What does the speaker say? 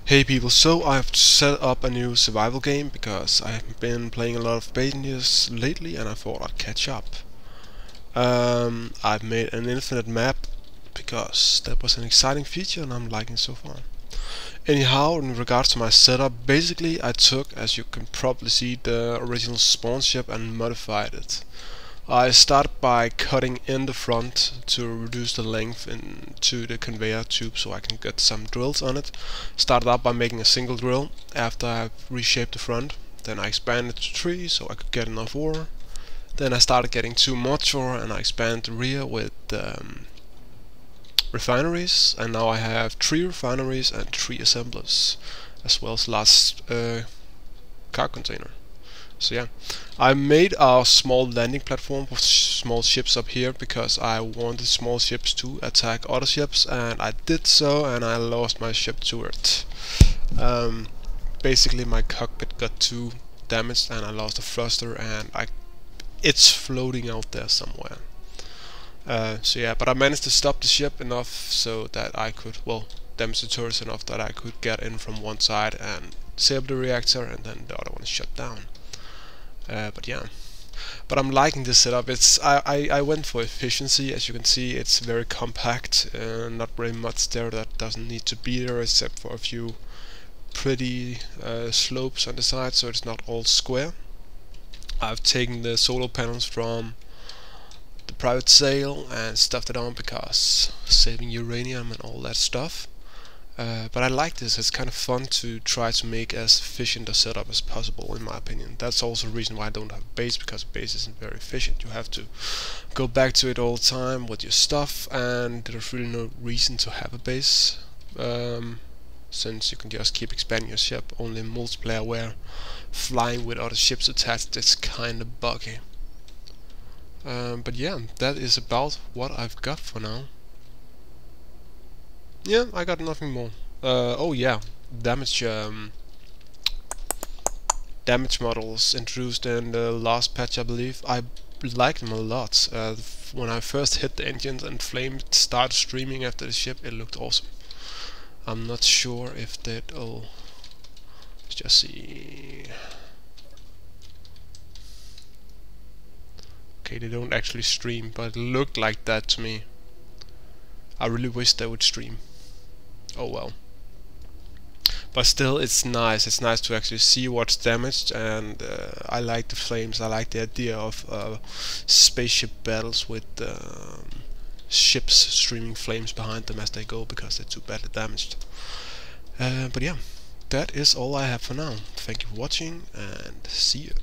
Hey people, so I've set up a new survival game because I've been playing a lot of Basileus lately and I thought I'd catch up. I've made an infinite map because that was an exciting feature and I'm liking it so far. Anyhow, in regards to my setup, basically I took, as you can probably see, the original spawn ship and modified it. I started by cutting in the front to reduce the length into the conveyor tube so I can get some drills on it. Started out by making a single drill after I reshaped the front. Then I expanded to 3 so I could get enough ore. Then I started getting 2 more ore and I expanded the rear with refineries, and now I have 3 refineries and 3 assemblers, as well as last car container. So yeah, I made a small landing platform for small ships up here because I wanted small ships to attack other ships, and I did so, and I lost my ship to it. Basically my cockpit got too damaged and I lost the thruster, and it's floating out there somewhere. So yeah, but I managed to stop the ship enough so that I could, well, damage the turrets enough that I could get in from one side and disable the reactor, and then the other one is shut down. But yeah, but I'm liking this setup. I went for efficiency. As you can see, it's very compact, not very much there that doesn't need to be there, except for a few pretty slopes on the side, so it's not all square. I've taken the solar panels from the private sale and stuffed it on because saving uranium and all that stuff. But I like this. It's kind of fun to try to make as efficient a setup as possible, in my opinion. That's also the reason why I don't have a base, because a base isn't very efficient. You have to go back to it all the time with your stuff, and there's really no reason to have a base, since you can just keep expanding your ship. Only in multiplayer, where flying with other ships attached, it's kind of buggy. But yeah, that is about what I've got for now. Yeah, I got nothing more. Oh yeah, damage damage models introduced in the last patch, I believe. I like them a lot. When I first hit the engines and flame started streaming after the ship, it looked awesome. I'm not sure if that. Oh, let's just see. Okay, they don't actually stream, but it looked like that to me. I really wish they would stream. Oh well. But still, it's nice. It's nice to actually see what's damaged, and I like the flames. I like the idea of spaceship battles with ships streaming flames behind them as they go because they're too badly damaged. But yeah, that is all I have for now. Thank you for watching, and see you.